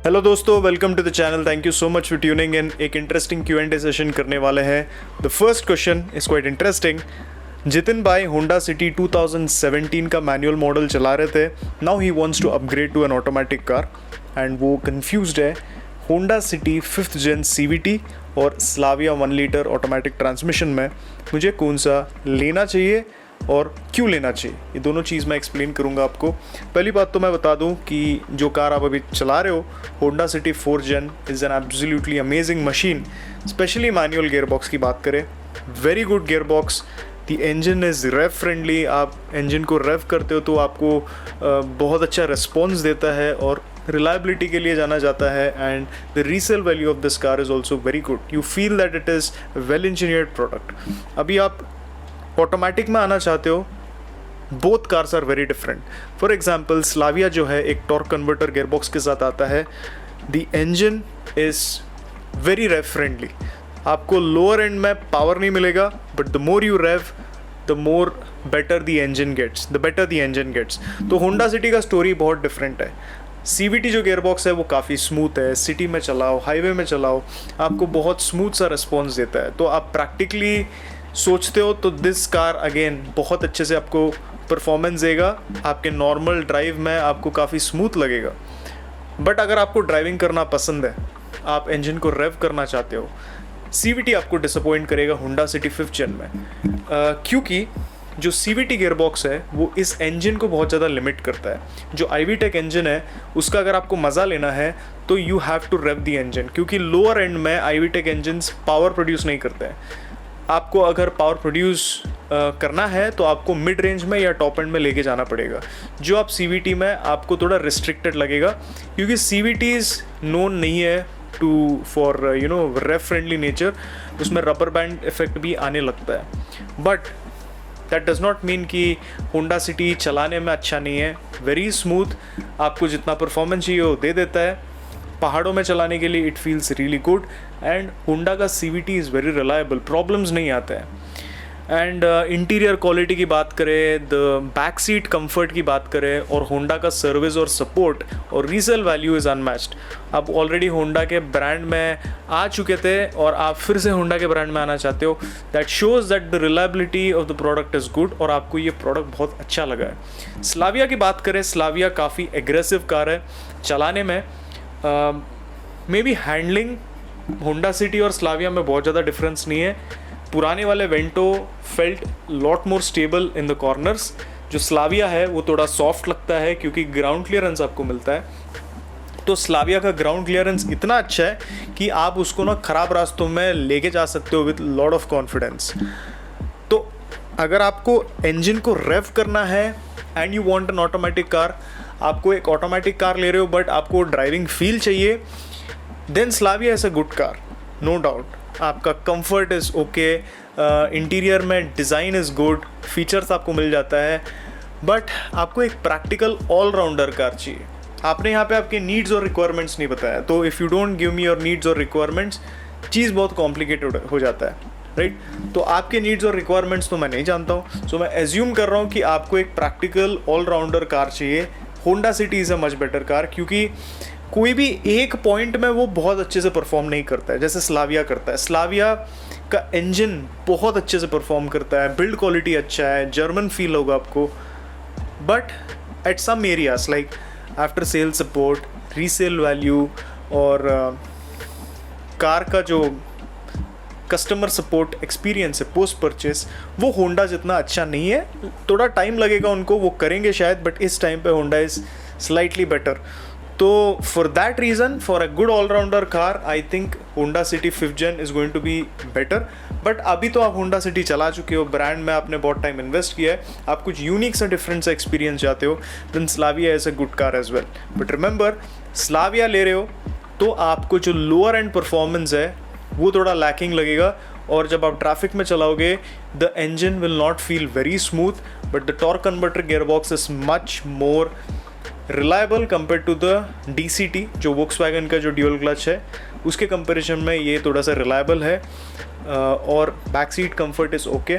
Hello दोस्तों, welcome to the channel. Thank you so much for tuning in. एक interesting Q&A session करने वाले हैं। The first question is quite interesting. Jitin भाई Honda city 2017 का manual model चला रहे थे। Now he wants to upgrade to an automatic car and वो कंफ्यूज्ड है Honda City 5th Gen CVT और स्लाविया 1 लीटर ऑटोमेटिक ट्रांसमिशन में मुझे कौन सा लेना चाहिए और क्यों लेना चाहिए। ये दोनों चीज़ मैं एक्सप्लेन करूंगा आपको। पहली बात तो मैं बता दूं कि जो कार आप अभी चला रहे हो Honda City 4th Gen is an absolutely amazing machine. Specially manual gear box की बात करें, very good gear box. The engine is rev friendly. आप इंजन को रेव करते हो तो आपको बहुत अच्छा रिस्पॉन्स देता है और रिलायबिलिटी के लिए जाना जाता है। And the resale value of this car is also very good. You feel that it is well engineered product. अभी आप ऑटोमेटिक में आना चाहते हो, both cars are very different. For example Slavia जो है एक टॉर्क कन्वर्टर गियरबॉक्स के साथ आता है। The engine is very rev friendly. आपको लोअर एंड में पावर नहीं मिलेगा, but the more you rev the more better the engine gets, the better the engine gets. तो होंडा सिटी का स्टोरी बहुत डिफरेंट है। CVT जो गियरबॉक्स है वो काफ़ी स्मूथ है। सिटी में चलाओ, हाईवे में चलाओ, आपको बहुत स्मूथ सा रिस्पॉन्स देता है। तो आप प्रैक्टिकली सोचते हो तो दिस कार अगेन बहुत अच्छे से आपको परफॉर्मेंस देगा। आपके नॉर्मल ड्राइव में आपको काफ़ी स्मूथ लगेगा। बट अगर आपको ड्राइविंग करना पसंद है, आप इंजन को रेव करना चाहते हो, CVT आपको डिसअपॉइंट करेगा होंडा सिटी 5th Gen में। क्योंकि जो CVT गियरबॉक्स है वो इस इंजन को बहुत ज़्यादा लिमिट करता है। जो IVTEC इंजन है उसका अगर आपको मज़ा लेना है तो you have to rev the engine, क्योंकि लोअर एंड में IVTEC इंजन्स पावर प्रोड्यूस नहीं करते हैं। आपको अगर पावर प्रोड्यूस करना है तो आपको मिड रेंज में या टॉप एंड में लेके जाना पड़ेगा, जो आप CVT में आपको थोड़ा रिस्ट्रिक्टेड लगेगा, क्योंकि CVTs नोन नहीं है to for rev friendly nature. उसमें रबर बैंड इफेक्ट भी आने लगता है। But that does not mean कि होंडा सिटी चलाने में अच्छा नहीं है। वेरी स्मूथ, आपको जितना परफॉर्मेंस चाहिए वो दे देता है। पहाड़ों में चलाने के लिए it feels really good. And Honda का CVT is very reliable, problems नहीं आते हैं। एंड इंटीरियर क्वालिटी की बात करें, द बैक सीट कंफर्ट की बात करें, और होंडा का सर्विस और सपोर्ट और रीसेल वैल्यू इज़ अनमैच्ड। आप ऑलरेडी होंडा के ब्रांड में आ चुके थे और आप फिर से होंडा के ब्रांड में आना चाहते हो। That shows that the reliability of the product is good और आपको ये प्रोडक्ट बहुत अच्छा लगा है। स्लाविया की बात करें, स्लाविया काफ़ी एग्रेसिव कार है चलाने में। May be handling Honda city और स्लाविया में बहुत ज़्यादा डिफरेंस नहीं है। पुराने वाले Vento felt lot more stable in the corners. जो स्लाविया है वो थोड़ा सॉफ्ट लगता है क्योंकि ग्राउंड क्लियरेंस आपको मिलता है। तो स्लाविया का ग्राउंड क्लियरेंस इतना अच्छा है कि आप उसको ना ख़राब रास्तों में लेके जा सकते हो विद लॉट ऑफ कॉन्फिडेंस। तो अगर आपको इंजन को रेव करना है and you want an automatic car, आपको एक ऑटोमेटिक कार ले रहे हो बट आपको ड्राइविंग फील चाहिए, then Slavia is a good car, no doubt. आपका कंफर्ट इज़ ओके, इंटीरियर में डिज़ाइन इज़ गुड, फीचर्स आपको मिल जाता है। बट आपको एक प्रैक्टिकल ऑलराउंडर कार चाहिए। आपने यहाँ पे आपके नीड्स और रिक्वायरमेंट्स नहीं बताया, तो if you don't give me your needs और रिक्वायरमेंट्स, चीज़ बहुत कॉम्प्लिकेटेड हो जाता है, राइट। तो आपके नीड्स और रिक्वायरमेंट्स तो मैं नहीं जानता हूँ, सो मैं एज्यूम कर रहा हूँ कि आपको एक प्रैक्टिकल ऑलराउंडर कार चाहिए। Honda city is a much better car, क्योंकि कोई भी एक पॉइंट में वो बहुत अच्छे से परफॉर्म नहीं करता है जैसे स्लाविया करता है। स्लाविया का इंजन बहुत अच्छे से परफॉर्म करता है, बिल्ड क्वालिटी अच्छा है, जर्मन फील होगा आपको। But at some areas like after sale support, resale value और कार का जो कस्टमर सपोर्ट एक्सपीरियंस है पोस्ट परचेस, वो होंडा जितना अच्छा नहीं है। थोड़ा टाइम लगेगा उनको, वो करेंगे शायद, बट इस टाइम पे होंडा इज़ स्लाइटली बेटर। तो for that reason, for a good allrounder car, I think Honda City 5th Gen is going to be better. But अभी तो आप होंडा सिटी चला चुके हो, ब्रांड में आपने बहुत टाइम इन्वेस्ट किया है, आप कुछ यूनिक सा डिफरेंट सा एक्सपीरियंस चाहते हो, then Slavia is a good car as well. But remember, Slavia ले रहे हो तो आपको जो लोअर एंड परफॉर्मेंस है वो थोड़ा लैकिंग लगेगा, और जब आप ट्रैफिक में चलाओगे the engine will not feel very smooth, but the torque converter gearbox is much more reliable compare to the DCT, जो वोक्सवैगन का जो ड्यूल क्लच है उसके कंपैरिजन में ये थोड़ा सा रिलायबल है। और back seat comfort is okay.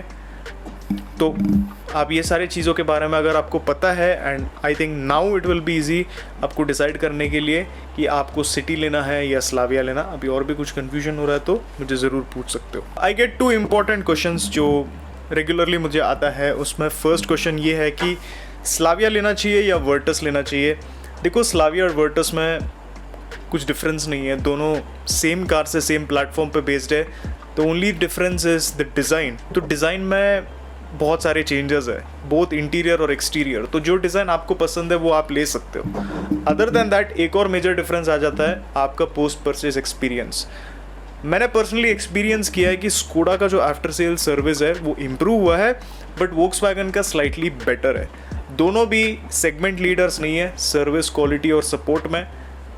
तो आप ये सारी चीज़ों के बारे में अगर आपको पता है, and I think now it will be easy आपको डिसाइड करने के लिए कि आपको सिटी लेना है या स्लाविया लेना। अभी और भी कुछ कन्फ्यूजन हो रहा है तो मुझे ज़रूर पूछ सकते हो। आई गेट 2 इम्पॉर्टेंट क्वेश्चंस जो रेगुलरली मुझे आता है। उसमें फर्स्ट क्वेश्चन ये है कि स्लाविया लेना चाहिए या वर्टस लेना चाहिए। देखो, स्लाविया और वर्टस में कुछ डिफरेंस नहीं है, दोनों सेम कार से सेम प्लेटफॉर्म पे बेस्ड है। The only difference is the design. तो डिज़ाइन में बहुत सारे चेंजेस है, बोथ इंटीरियर और एक्सटीरियर। तो जो डिज़ाइन आपको पसंद है वो आप ले सकते हो। अदर देन दैट एक और मेजर डिफरेंस आ जाता है आपका पोस्ट परचेज एक्सपीरियंस। मैंने पर्सनली एक्सपीरियंस किया है कि स्कोडा का जो आफ्टर सेल सर्विस है वो इम्प्रूव हुआ है, बट वोक्सवैगन का स्लाइटली बेटर है। दोनों भी सेगमेंट लीडर्स नहीं है सर्विस, क्वालिटी और सपोर्ट में,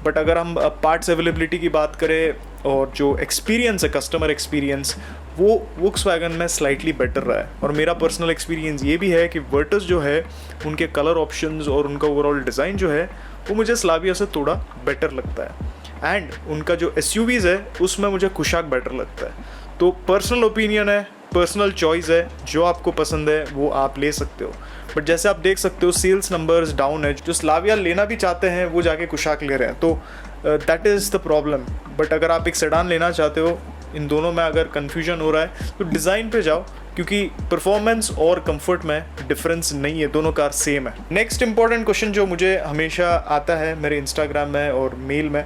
बट अगर हम पार्ट्स अवेलेबिलिटी की बात करें और जो एक्सपीरियंस है, कस्टमर एक्सपीरियंस, वो वोक्सवैगन में स्लाइटली बेटर रहा है। और मेरा पर्सनल एक्सपीरियंस ये भी है कि वर्टस जो है उनके कलर ऑप्शंस और उनका ओवरऑल डिज़ाइन जो है वो मुझे स्लाविया से थोड़ा बेटर लगता है। एंड उनका जो एसयूवीज़ है उसमें मुझे कुशाक बेटर लगता है। तो पर्सनल ओपिनियन है, पर्सनल चॉइस है, जो आपको पसंद है वो आप ले सकते हो। बट जैसे आप देख सकते हो सेल्स नंबर्स डाउन है, जो स्लाविया लेना भी चाहते हैं वो जाके कुशाक ले रहे हैं। तो that is the problem. But अगर आप एक सेडान लेना चाहते हो, इन दोनों में अगर कन्फ्यूजन हो रहा है तो डिज़ाइन पे जाओ, क्योंकि परफॉर्मेंस और कंफर्ट में डिफरेंस नहीं है, दोनों कार सेम है। नेक्स्ट इंपॉर्टेंट क्वेश्चन जो मुझे हमेशा आता है मेरे इंस्टाग्राम में और मेल में,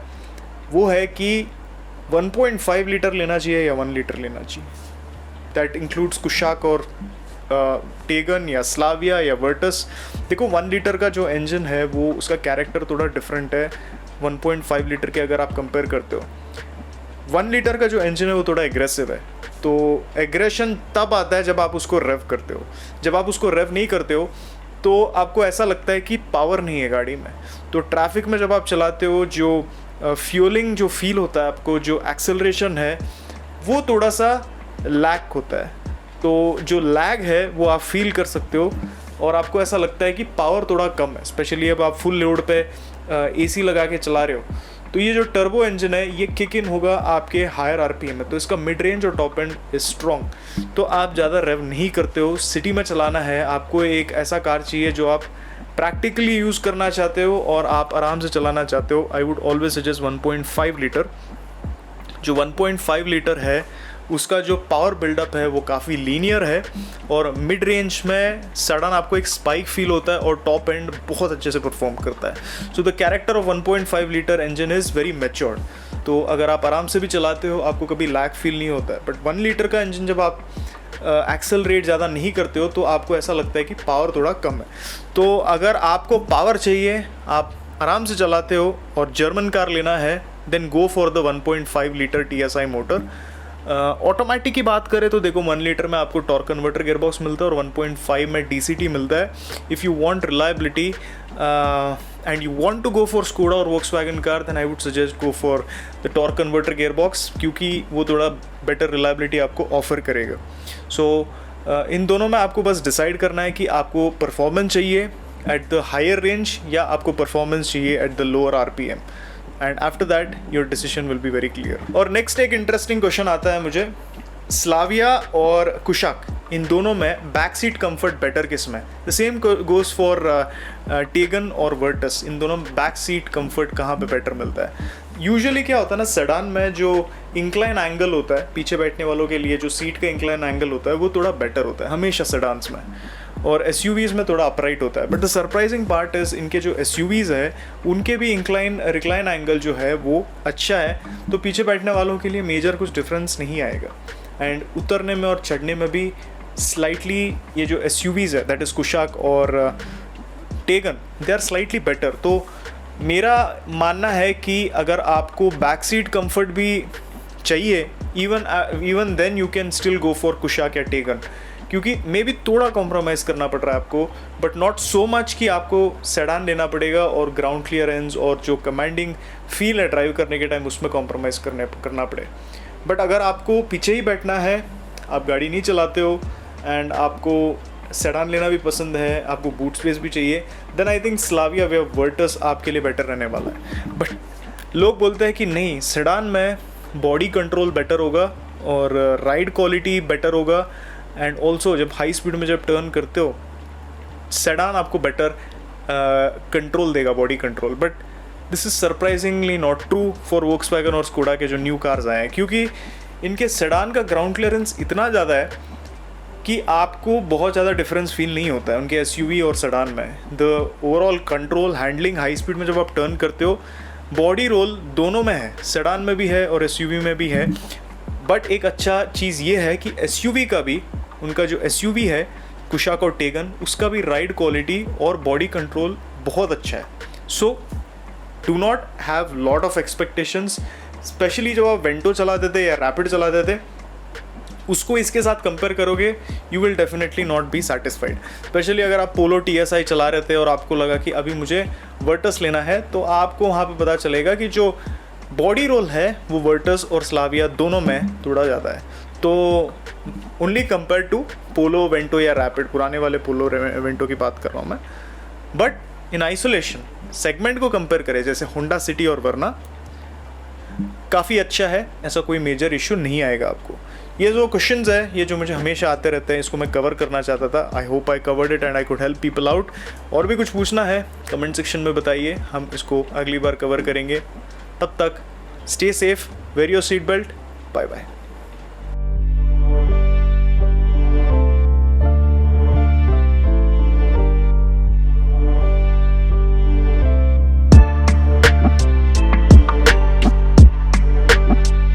वो है कि 1.5 लीटर लेना चाहिए या 1 लीटर लेना चाहिए। दैट इंक्लूड्स कुशाक और टेगन या स्लाविया या वर्टस। देखो, 1 लीटर का जो इंजन है वो उसका कैरेक्टर थोड़ा डिफरेंट है 1.5 लीटर के अगर आप कंपेयर करते हो। 1 लीटर का जो इंजन है वो थोड़ा एग्रेसिव है। तो एग्रेशन तब आता है जब आप उसको रेव करते हो। जब आप उसको रेव नहीं करते हो तो आपको ऐसा लगता है कि पावर नहीं है गाड़ी में। तो ट्रैफिक में जब आप चलाते हो, जो फ्यूलिंग जो फील होता है आपको, जो एक्सेलरेशन है वो थोड़ा सा लैग होता है। तो जो लैग है वो आप फील कर सकते हो और आपको ऐसा लगता है कि पावर थोड़ा कम है, स्पेशली अब आप फुल लोड पे एसी लगा के चला रहे हो। तो ये जो टर्बो इंजन है ये किक इन होगा आपके हायर आरपीएम में, तो इसका मिड रेंज और टॉप एंड इज स्ट्रॉन्ग। तो आप ज़्यादा रेव नहीं करते हो, सिटी में चलाना है, आपको एक ऐसा कार चाहिए जो आप प्रैक्टिकली यूज़ करना चाहते हो और आप आराम से चलाना चाहते हो। I would always suggest 1.5 litre. जो 1.5 लीटर है उसका जो पावर बिल्डअप है वो काफ़ी लीनियर है और मिड रेंज में सडन आपको एक स्पाइक फील होता है और टॉप एंड बहुत अच्छे से परफॉर्म करता है। So the character of 1.5 litre engine is very matured. तो अगर आप आराम से भी चलाते हो आपको कभी लैग फील नहीं होता है। बट 1 लीटर का इंजन जब आप एक्सेलरेट ज़्यादा नहीं करते हो तो आपको ऐसा लगता है कि पावर थोड़ा कम है। तो अगर आपको पावर चाहिए, आप आराम से चलाते हो और जर्मन कार लेना है, then go for the 1.5 litre TSI motor. Automatic की बात करें तो देखो 1 लीटर में आपको टॉर्क कन्वर्टर गियरबॉक्स मिलता है और 1.5 में DCT मिलता है। If you want reliability and you want to go for Skoda और Volkswagen car, then I would suggest go for the torque converter gearbox, क्योंकि वो थोड़ा बेटर रिलायबिलिटी आपको ऑफर करेगा। सो इन दोनों में आपको बस डिसाइड करना है कि आपको परफॉर्मेंस चाहिए एट द हायर रेंज या आपको परफॉर्मेंस चाहिए at the lower RPM, and after that your decision will be very clear. और नेक्स्ट एक इंटरेस्टिंग क्वेश्चन आता है मुझे, स्लाविया और कुशाक, इन दोनों में बैक सीट कंफर्ट बेटर किस में? द सेम गोज फॉर टेगन और वर्टस, इन दोनों में बैक सीट कंफर्ट कहाँ पे बेटर मिलता है? यूजुअली क्या होता है ना, सेडान में जो इंक्लाइन एंगल होता है पीछे बैठने वालों के लिए, जो सीट का इंक्लाइन एंगल होता है वो थोड़ा बेटर होता है हमेशा सेडान्स में, और एसयूवीज़ में थोड़ा अपराइट होता है। But the surprising part is इनके जो एसयूवीज़ है उनके भी रिक्लाइन एंगल जो है वो अच्छा है। तो पीछे बैठने वालों के लिए मेजर कुछ डिफरेंस नहीं आएगा, एंड उतरने में और चढ़ने में भी स्लाइटली ये जो एसयूवीज़ है, दैट इज़ कुशाक और Taigun, they are slightly better. तो मेरा मानना है कि अगर आपको बैक सीट कंफर्ट भी चाहिए, even then you can still go for Kushaq या टेगन, क्योंकि मे भी थोड़ा कॉम्प्रोमाइज़ करना पड़ रहा है आपको, बट नॉट सो मच कि आपको सेडान लेना पड़ेगा और ग्राउंड क्लियरेंस और जो कमांडिंग फील है ड्राइव करने के टाइम उसमें कॉम्प्रोमाइज़ करना पड़े। बट अगर आपको पीछे ही बैठना है, आप गाड़ी नहीं चलाते हो एंड आपको सेडान लेना भी पसंद है, आपको बूट स्पेस भी चाहिए, देन आई थिंक स्लाविया वे वर्टस आपके लिए बेटर रहने वाला है। बट लोग बोलते हैं कि नहीं, सेडान में बॉडी कंट्रोल बेटर होगा और राइड क्वालिटी बेटर होगा, एंड ऑल्सो जब हाई स्पीड में जब टर्न करते हो सेडान आपको बेटर कंट्रोल देगा, body control. But this is surprisingly not true for Volkswagen और स्कोडा के जो न्यू कार्स आए हैं, क्योंकि इनके सेडान का ग्राउंड क्लियरेंस इतना ज़्यादा है कि आपको बहुत ज़्यादा डिफरेंस फील नहीं होता है उनके एसयूवी और सेडान में। The overall control, handling, high speed में जब आप टर्न करते हो, बॉडी रोल दोनों में है, सेडान में भी है और एसयूवी में भी है। बट एक अच्छा चीज़ ये है कि एसयूवी का भी, उनका जो एसयूवी है कुशाक और टेगन, उसका भी राइड क्वालिटी और बॉडी कंट्रोल बहुत अच्छा है। So do not have lot of expectations, specially जब आप वेंटो चलाते थे या रैपिड चलाते थे, उसको इसके साथ कंपेयर करोगे, you will definitely not be satisfied. Specially अगर आप पोलो TSI चला रहे थे और आपको लगा कि अभी मुझे वर्टस लेना है, तो आपको वहाँ पे पता चलेगा कि जो बॉडी रोल है वो वर्टस और स्लाविया दोनों में थोड़ा ज़्यादा है। तो only compare to Polo, Vento या रैपिड, पुराने वाले पोलो वेंटो की बात कर रहा हूँ मैं। बट इन आइसोलेशन सेगमेंट को कंपेयर करें, जैसे होंडा सिटी और वरना, काफ़ी अच्छा है, ऐसा कोई मेजर इशू नहीं आएगा आपको। ये जो क्वेश्चंस है, ये जो मुझे हमेशा आते रहते हैं, इसको मैं कवर करना चाहता था। I hope I covered it and I could help people out. और भी कुछ पूछना है कमेंट सेक्शन में बताइए, हम इसको अगली बार कवर करेंगे। तब तक stay safe, wear your seat belt, bye bye.